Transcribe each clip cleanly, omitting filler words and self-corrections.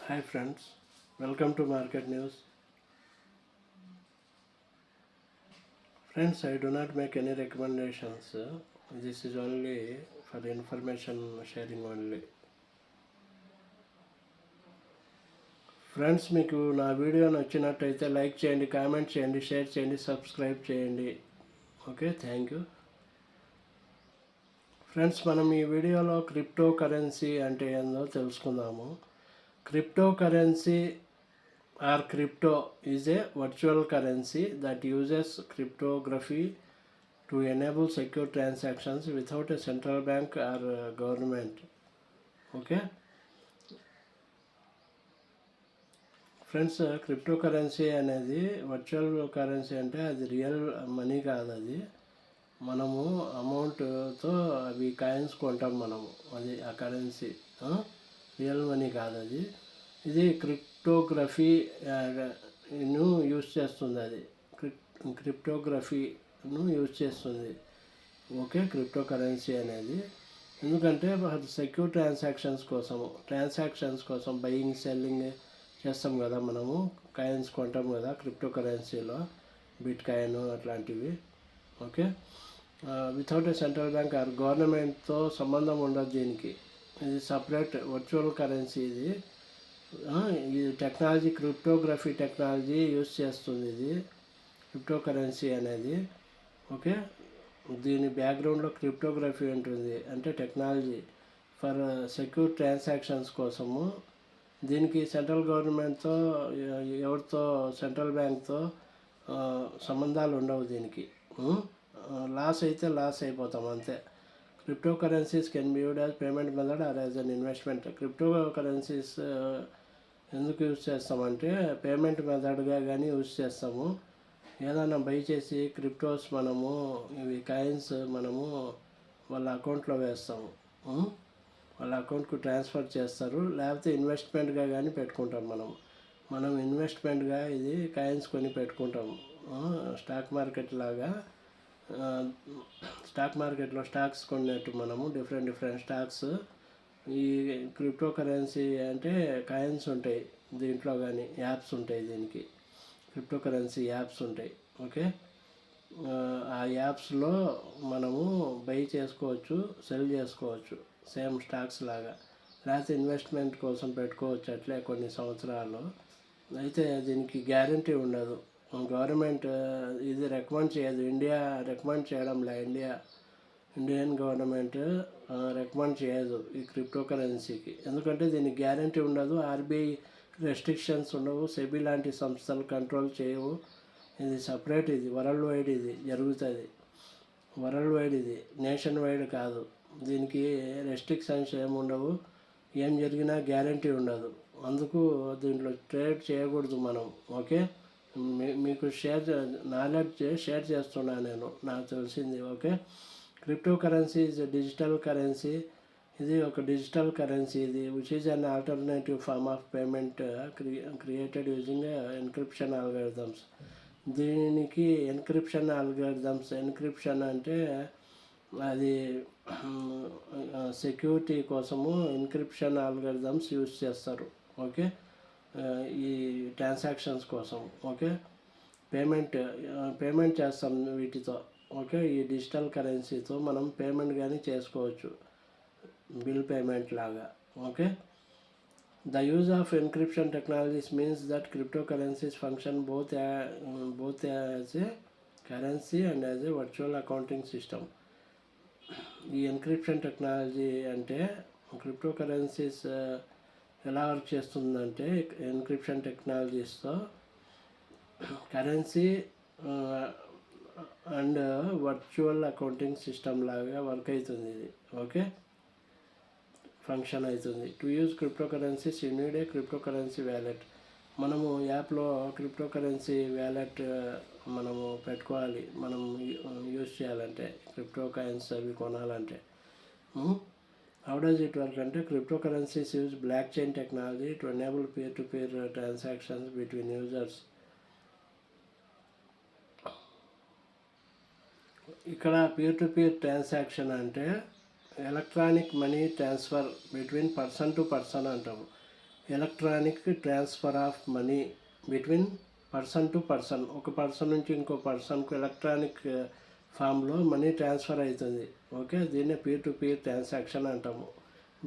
Hi friends, welcome to Market News. Friends, I do not make any recommendations. This is only for information sharing only. Friends, మీకు నా video నచ్చినట్టయితే like చేయండి, comment చేయండి, share చేయండి, subscribe చేయండి. Okay, thank you. Friends, మనం ఈ వీడియోలో క్రిప్టో కరెన్సీ అంటే ఏందో తెలుసుకుందాము. Crypto currency or crypto is a virtual currency that uses cryptography to enable secure transactions without a central bank or government. Okay friends, crypto currency అనేది virtual currency అంటే అది real money కాదు. అది మనము అమౌంట్తో అవి కాయిన్స్ కొంటాం మనము. అది ఆ కరెన్సీ రియల్ మనీ కాదు. అది ఇది క్రిప్టోగ్రఫీను యూజ్ చేస్తుంది. అది క్రిప్టోగ్రఫీను యూజ్ చేస్తుంది. ఓకే, క్రిప్టో కరెన్సీ అనేది ఎందుకంటే సెక్యూర్ ట్రాన్సాక్షన్స్ కోసం బయింగ్ సెల్లింగ్ చేస్తాం కదా. మనము కాయిన్స్ కొంటాం కదా క్రిప్టో కరెన్సీలో, బిట్ కాయిన్ అట్లాంటివి. Okay, without a central bank or గవర్నమెంట్తో సంబంధం ఉండదు దీనికి. ఇది సపరేట్ వర్చువల్ కరెన్సీ. ఇది ఈ టెక్నాలజీ క్రిప్టోగ్రఫీ టెక్నాలజీ యూజ్ చేస్తుంది ఇది క్రిప్టో కరెన్సీ అనేది. ఓకే, దీని బ్యాక్గ్రౌండ్లో క్రిప్టోగ్రఫీ ఉంటుంది, అంటే టెక్నాలజీ ఫర్ సెక్యూర్ ట్రాన్సాక్షన్స్ కోసము. దీనికి సెంట్రల్ గవర్నమెంట్తో ఎవరితో సెంట్రల్ బ్యాంక్తో సంబంధాలు ఉండవు. దీనికి లాస్ అయితే లాస్ అయిపోతాం అంతే. Crypto currencies can be used as payment method are as an investment. Crypto currencies ఎందుకు యూజ్ చేస్తామంటే పేమెంట్ మెథడ్గా కానీ యూజ్ చేస్తాము. ఏదైనా బై చేసి క్రిప్టోస్ మనము ఇవి కాయిన్స్ మనము వాళ్ళ అకౌంట్లో వేస్తాము, వాళ్ళ అకౌంట్కు ట్రాన్స్ఫర్ చేస్తారు. లేకపోతే ఇన్వెస్ట్మెంట్గా కానీ పెట్టుకుంటాం. మనం ఇన్వెస్ట్మెంట్గా ఇది కాయిన్స్ కొని పెట్టుకుంటాము. స్టాక్ మార్కెట్ లాగా, స్టాక్ మార్కెట్లో స్టాక్స్ కొన్నట్టు మనము డిఫరెంట్ స్టాక్స్. ఈ క్రిప్టో కరెన్సీ అంటే కాయిన్స్ ఉంటాయి దీంట్లో, కానీ యాప్స్ ఉంటాయి. దీనికి క్రిప్టో కరెన్సీ యాప్స్ ఉంటాయి. ఓకే, ఆ యాప్స్లో మనము బై చేసుకోవచ్చు, సెల్ చేసుకోవచ్చు, సేమ్ స్టాక్స్ లాగా. లేకపోతే ఇన్వెస్ట్మెంట్ కోసం పెట్టుకోవచ్చు అట్లే కొన్ని సంవత్సరాలు. అయితే దీనికి గ్యారంటీ ఉండదు. గవర్నమెంట్ ఇది రికమెండ్ చేయదు. ఇండియా రికమెండ్ చేయడంలే. ఇండియన్ గవర్నమెంట్ రికమెండ్ చేయదు ఈ క్రిప్టో కరెన్సీకి. ఎందుకంటే దీనికి గ్యారంటీ ఉండదు, ఆర్బీఐ రెస్ట్రిక్షన్స్ ఉండవు, సెబీ లాంటి సంస్థలు కంట్రోల్ చేయవు. ఇది సపరేట్, ఇది వరల్డ్ వైడ్ ఇది జరుగుతుంది. వరల్డ్ వైడ్ ఇది, నేషన్ వైడ్ కాదు. దీనికి రెస్ట్రిక్షన్స్ ఏమి ఉండవు, ఏం జరిగినా గ్యారంటీ ఉండదు. అందుకు దీంట్లో ట్రేడ్ చేయకూడదు మనం. ఓకే, మీకు నాలెడ్జ్ షేర్ చేస్తున్నాను నేను, నాకు తెలిసింది. Okay, cryptocurrency is digital currency. ఇది ఒక డిజిటల్ కరెన్సీ ఇది, which is an alternative form of payment created using encryption algorithms. దీనికి ఎన్క్రిప్షన్ అంటే అది సెక్యూరిటీ కోసము ఎన్క్రిప్షన్ ఆల్గరిథమ్స్ యూజ్ చేస్తారు. ఓకే, ఈ ట్రాన్సాక్షన్స్ కోసం. ఓకే, పేమెంట్ చేస్తాం వీటితో. ఓకే, ఈ డిజిటల్ కరెన్సీతో మనం పేమెంట్ కానీ చేసుకోవచ్చు, బిల్ పేమెంట్ లాగా. Okay, the use of encryption technologies means that cryptocurrencies function both as a currency and as a virtual accounting system. ఈ ఎన్క్రిప్షన్ టెక్నాలజీ అంటే క్రిప్టో కరెన్సీస్ ఎలా వర్క్ చేస్తుందంటే ఎన్క్రిప్షన్ టెక్నాలజీస్తో currency and virtual accounting system లాగా work అవుతుంది ఇది. Okay, function అవుతుంది. To use cryptocurrencies you need a cryptocurrency wallet. మనము యాప్లో క్రిప్టో కరెన్సీ వ్యాలెట్ మనము పెట్టుకోవాలి. మనం యూజ్ చేయాలంటే క్రిప్టో కాయిన్స్ అవి కొనాలంటే. హౌ డస్ ఇట్ వర్క్ అంటే cryptocurrencies use blockchain technology to enable peer-to-peer transactions between users. ఇక్కడ peer-to-peer ట్రాన్సాక్షన్ అంటే electronic money transfer between person to person అంటాము. Electronic transfer of money between person to person. ఒక person నుంచి ఇంకో పర్సన్కు electronic ఫామ్లో money transfer అవుతుంది. Okay, దీన్నే పీర్ టు పీర్ ట్రాన్సాక్షన్ అంటాము.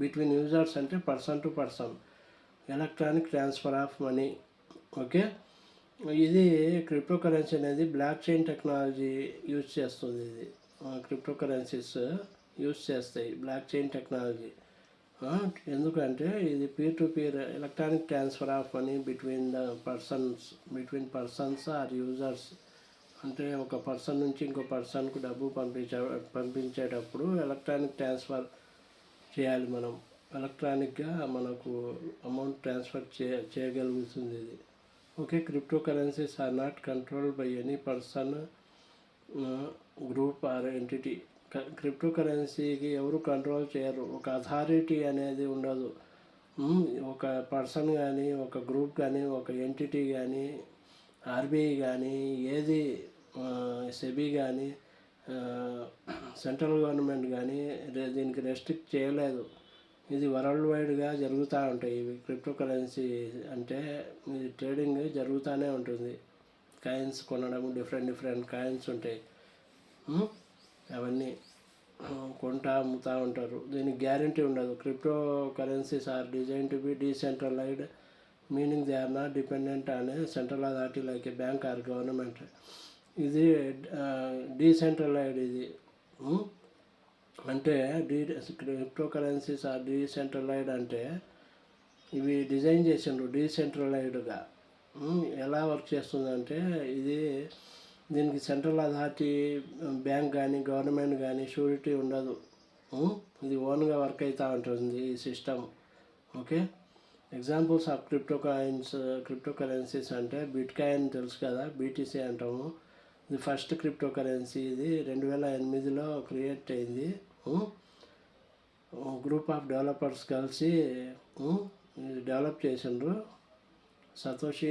బిట్వీన్ యూజర్స్ అంటే person to person, electronic transfer of money. Okay, ఇది క్రిప్టో కరెన్సీ అనేది బ్లాక్ చైన్ టెక్నాలజీ యూజ్ చేస్తుంది. ఇది క్రిప్టో కరెన్సీస్ యూజ్ చేస్తాయి బ్లాక్ చైన్ టెక్నాలజీ. ఎందుకంటే ఇది peer to peer electronic transfer of money between persons or users. అంటే ఒక person నుంచి ఇంకో పర్సన్కు డబ్బు పంపించేటప్పుడు ఎలక్ట్రానిక్ ట్రాన్స్ఫర్ చేయాలి మనం. ఎలక్ట్రానిక్గా మనకు అమౌంట్ ట్రాన్స్ఫర్ చేయగలుగుతుంది ఇది. Okay, cryptocurrencies are not controlled by any person, group or entity. క్రిప్టో కరెన్సీకి ఎవరు కంట్రోల్ చేయరు, ఒక అథారిటీ అనేది ఉండదు. ఒక పర్సన్ కానీ, ఒక గ్రూప్ కానీ, ఒక ఎంటిటీ కానీ, ఆర్బీఐ కానీ, ఏది సెబీ కానీ, సెంట్రల్ గవర్నమెంట్ కానీ దీనికి రెస్ట్రిక్ట్ చేయలేదు. ఇది వరల్డ్ వైడ్గా జరుగుతూ ఉంటాయి. ఇవి క్రిప్టో కరెన్సీ అంటే ఇది ట్రేడింగ్ జరుగుతూనే ఉంటుంది. కాయిన్స్ కొనడం, డిఫరెంట్ కాయిన్స్ ఉంటాయి, అవన్నీ కొంటా అమ్ముతూ ఉంటారు. దీనికి గ్యారంటీ ఉండదు. Cryptocurrencies are design to be decentralised, meaning they are not dependent on a central authority like a bank or government. ఇది డీసెంట్రలైజ్డ్. ఇది అంటే క్రిప్టో కరెన్సీస్ ఆర్ డీసెంట్రలైజ్డ్ అంటే ఇవి డిజైన్ చేసిండ్రు డీసెంట్రలైజ్డ్గా. ఎలా వర్క్ చేస్తుందంటే దీనికి సెంట్రల్ అథారిటీ, బ్యాంక్ కానీ, గవర్నమెంట్ కానీ షూరిటీ ఉండదు. ఇది ఓన్గా వర్క్ అవుతూ ఉంటుంది ఈ system. Okay, examples of cryptocurrencies అంటే బిట్ కాయిన్ తెలుసు కదా, బీటీసీ అంటాము. ఇది ఫస్ట్ క్రిప్టో కరెన్సీ. ఇది 2008లో క్రియేట్ అయింది. గ్రూప్ ఆఫ్ డెవలపర్స్ కలిసి డెవలప్ చేసిండ్రు. సతోషి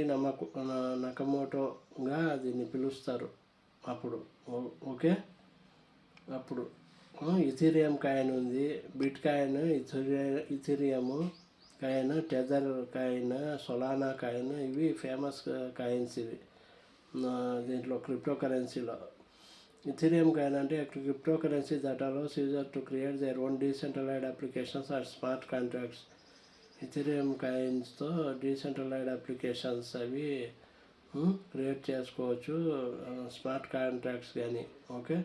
నకమోటోగా దీన్ని పిలుస్తారు అప్పుడు. ఓకే, అప్పుడు ఇథీరియం కాయిన్ ఉంది, bitcoin, Ethereum coin, Tether coin, Solana coin, ఇవి ఫేమస్ కాయిన్స్. ఇవి దీంట్లో క్రిప్టో కరెన్సీలో ఇథీరియం కాయిన్ అంటే cryptocurrency that allows user to create their own decentralised applications or smart contracts. Ethereum కాయిన్స్తో decentralised applications అవి create చేసుకోవచ్చు, smart contracts కానీ. Okay,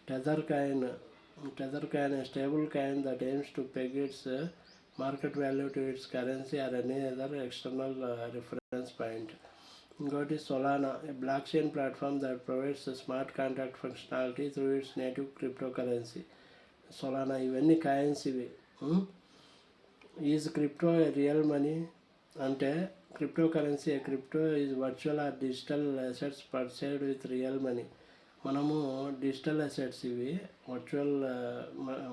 Tether coin stablecoin that aims to peg its market value to its currency or any other external reference point. ఇంకోటి Solana, a blockchain platform that provides smart contract functionality through its native cryptocurrency. Solana, ఇవన్నీ coins. ఇవి is crypto real money అంటే cryptocurrency crypto is virtual or digital assets purchased with real money. మనము digital assets, ఇవి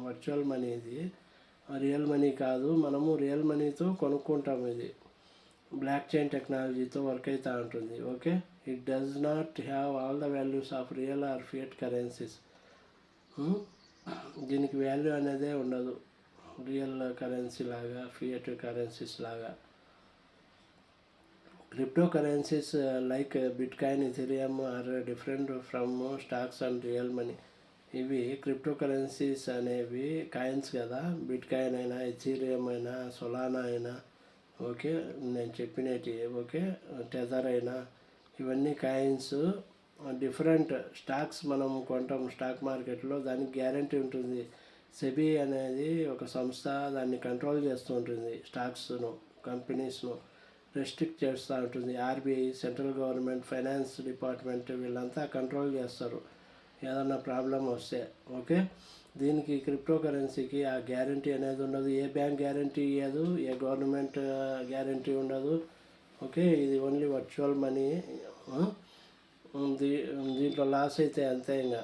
virtual money, ఇది real money కాదు. మనము real మనీతో కొనుక్కుంటాము. ఇది బ్లాక్ చైన్ టెక్నాలజీతో వర్క్ అవుతూ ఉంటుంది. Okay, it does not have all the values of real or fiat currencies. దీనికి వాల్యూ అనేదే ఉండదు రియల్ కరెన్సీ లాగా, ఫియట్ కరెన్సీస్ లాగా. Cryptocurrencies like Bitcoin, Ethereum are different from stocks and real money. ఇవి cryptocurrencies అనేవి coins కదా, Bitcoin అయినా, Ethereum అయినా, సొలానా అయినా, ఓకే, నేను చెప్పినవి. ఓకే, టెదర్ అయినా, ఇవన్నీ కాయిన్స్. డిఫరెంట్ స్టాక్స్ మనం కొంటాం స్టాక్ మార్కెట్లో, దానికి గ్యారంటీ ఉంటుంది. సెబీ అనేది ఒక సంస్థ దాన్ని కంట్రోల్ చేస్తూ ఉంటుంది. స్టాక్స్ను, కంపెనీస్ను రెస్ట్రిక్ట్ చేస్తూ ఉంటుంది. RBI, central government, finance department వీళ్ళంతా కంట్రోల్ చేస్తారు ఏదన్నా ప్రాబ్లం వస్తే. ఓకే, దీనికి క్రిప్టో కరెన్సీకి ఆ గ్యారంటీ అనేది ఉండదు. ఏ బ్యాంక్ గ్యారంటీ ఇవ్వదు, ఏ గవర్నమెంట్ గ్యారంటీ ఉండదు. ఓకే, ఇది ఓన్లీ వర్చువల్ మనీ. దీంట్లో లాస్ అయితే అంతే, ఇంకా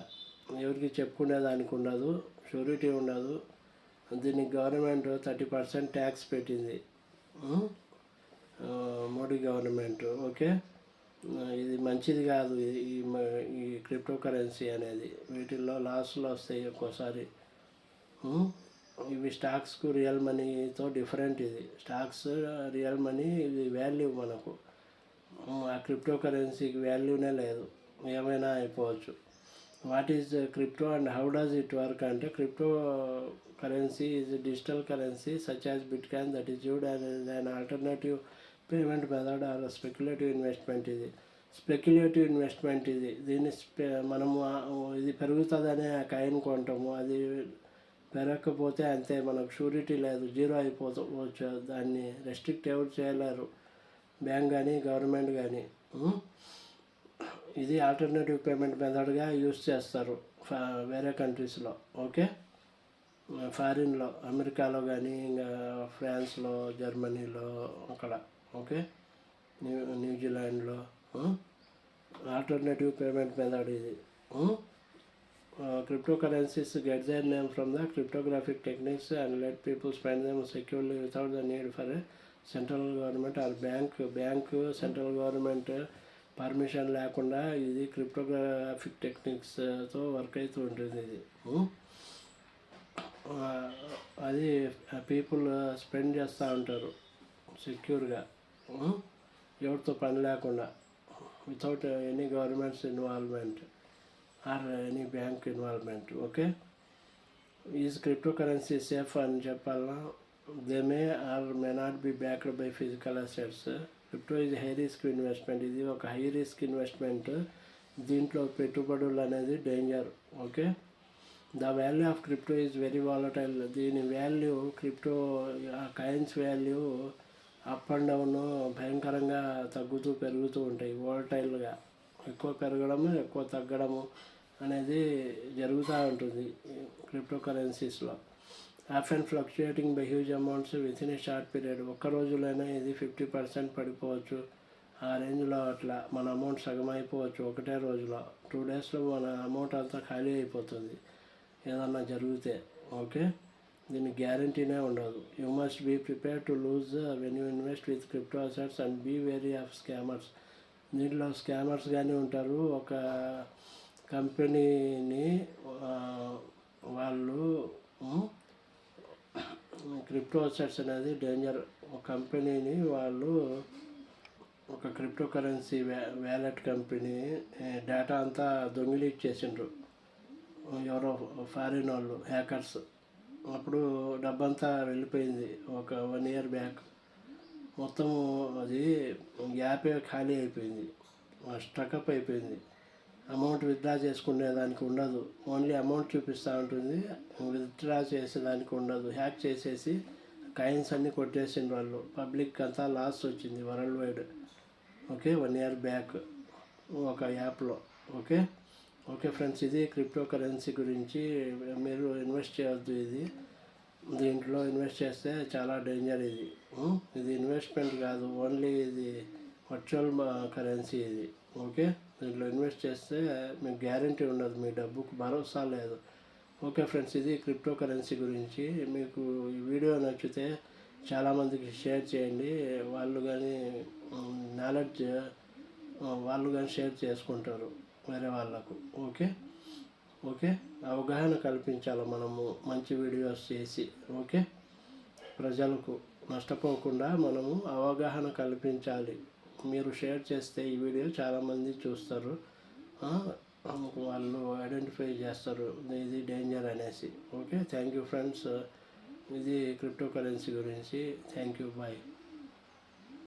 ఎవరికి చెప్పుకునేదానికి ఉండదు, షూరిటీ ఉండదు. దీనికి గవర్నమెంట్ 30% ట్యాక్స్ పెట్టింది, మోడీ గవర్నమెంట్. ఓకే, ఇది మంచిది కాదు. ఈ క్రిప్టో కరెన్సీ అనేది వీటిల్లో లాస్లు వస్తాయి ఒక్కోసారి. ఇవి స్టాక్స్కు రియల్ మనీతో డిఫరెంట్. ఇది స్టాక్స్ రియల్ మనీ, ఇది వాల్యూ మనకు. ఆ క్రిప్టో కరెన్సీకి వాల్యూనే లేదు, ఏమైనా అయిపోవచ్చు. What is crypto and how does it work అంటే, cryptocurrency is digital currency such as bitcoin that is used as an alternative payment method or speculative investment. ఇది స్పెక్యులేటివ్ ఇన్వెస్ట్మెంట్. ఇది దీన్ని మనము ఇది పెరుగుతుందనే ఆ కాయిన్ కొంటాము, అది పెరగకపోతే అంతే, మనకు షూరిటీ లేదు, జీరో అయిపోవచ్చు. దాన్ని రెస్ట్రిక్ట్ ఎవరు చేయలేరు, బ్యాంక్ కానీ గవర్నమెంట్ కానీ. ఇది ఆల్టర్నేటివ్ పేమెంట్ మెథడ్గా యూస్ చేస్తారు వేరే కంట్రీస్లో. ఓకే, ఫారిన్లో, అమెరికాలో కానీ, ఇంకా ఫ్రాన్స్లో, జర్మనీలో, అక్కడ. ఓకే, న్యూజిలాండ్లో ఆల్టర్నేటివ్ పేమెంట్ మెథడ్ ఇది. Cryptocurrencies get their name from the cryptographic techniques and let people spend them securely without the need for a central government or bank central government permission లేకుండా ఇది cryptographic టెక్నిక్స్తో work అవుతూ ఉంటుంది. ఇది అది people spend చేస్తూ ఉంటారు సెక్యూర్గా, ఎవరితో పని లేకుండా, without any governments involvement or any bank involvement. Okay, is cryptocurrency safe అని చెప్పాలన్నా, they may or may not be backed by physical assets. Crypto is high risk investment. ఇది ఒక హై రిస్క్ ఇన్వెస్ట్మెంట్, దీంట్లో పెట్టుబడులు అనేది danger. Okay, the value of crypto is very volatile. దీని value, crypto coins value up and down భయంకరంగా తగ్గుతూ పెరుగుతూ ఉంటాయి, వాలటైల్గా. ఎక్కువ పెరగడము, ఎక్కువ తగ్గడము అనేది జరుగుతూ ఉంటుంది క్రిప్టో కరెన్సీస్లో. Often fluctuating by huge amounts within a short period. ఒక్క రోజులోనే ఇది 50% పడిపోవచ్చు, ఆ రేంజ్లో. అట్లా మన అమౌంట్ సగం అయిపోవచ్చు ఒకటే రోజులో. 2 డేస్లో మన అమౌంట్ అంతా ఖాళీ అయిపోతుంది ఏదన్నా జరిగితే. ఓకే, దీనికి గ్యారంటీనే ఉండదు. You must be prepare to lose when you invest with crypto assets and be very of scammers. దీంట్లో స్కామర్స్ కానీ ఉంటారు. ఒక కంపెనీని వాళ్ళు క్రిప్టో అసెట్స్ అనేది డేంజర్. ఒక కంపెనీని వాళ్ళు, ఒక cryptocurrency wallet company data అంతా దొంగిలి ఇచ్చేసిండ్రు ఎవరో ఫారిన్ వాళ్ళు, హ్యాకర్స్. అప్పుడు డబ్బంతా వెళ్ళిపోయింది ఒక 1 year బ్యాక్. మొత్తం అది యాపే ఖాళీ అయిపోయింది, స్టకప్ అయిపోయింది. అమౌంట్ విత్డ్రా చేసుకునేదానికి ఉండదు, ఓన్లీ అమౌంట్ చూపిస్తూ ఉంటుంది, విత్డ్రా చేసేదానికి ఉండదు. హ్యాక్ చేసేసి కాయిన్స్ అన్నీ కొట్టేసిన వాళ్ళు, పబ్లిక్ అంతా లాస్ వచ్చింది world wide. Okay, 1 year back ఒక యాప్లో. ఓకే ఓకే ఫ్రెండ్స్, ఇది క్రిప్టో కరెన్సీ గురించి. మీరు ఇన్వెస్ట్ చేయవద్దు, దీంట్లో ఇన్వెస్ట్ చేస్తే చాలా డేంజర్. ఇది ఇన్వెస్ట్మెంట్ కాదు, ఓన్లీ ఇది వర్చువల్ కరెన్సీ ఇది. ఓకే, దీంట్లో ఇన్వెస్ట్ చేస్తే మీకు గ్యారంటీ ఉండదు, మీ డబ్బుకు భరోసా లేదు. ఓకే ఫ్రెండ్స్, ఇది క్రిప్టో కరెన్సీ గురించి. మీకు ఈ వీడియో నచ్చితే చాలామందికి షేర్ చేయండి, వాళ్ళు కానీ నాలెడ్జ్ వాళ్ళు కానీ షేర్ చేసుకుంటారు వేరే వాళ్ళకు. ఓకే ఓకే, అవగాహన కల్పించాలి మనము మంచి వీడియోస్ చేసి. ఓకే, ప్రజలకు నష్టపోకుండా మనము అవగాహన కల్పించాలి. మీరు షేర్ చేస్తే ఈ వీడియో చాలామంది చూస్తారు, వాళ్ళు ఐడెంటిఫై చేస్తారు ఇది డేంజర్ అనేసి. ఓకే, థ్యాంక్ యూ ఫ్రెండ్స్, ఇది క్రిప్టో కరెన్సీ గురించి. Thank you, bye.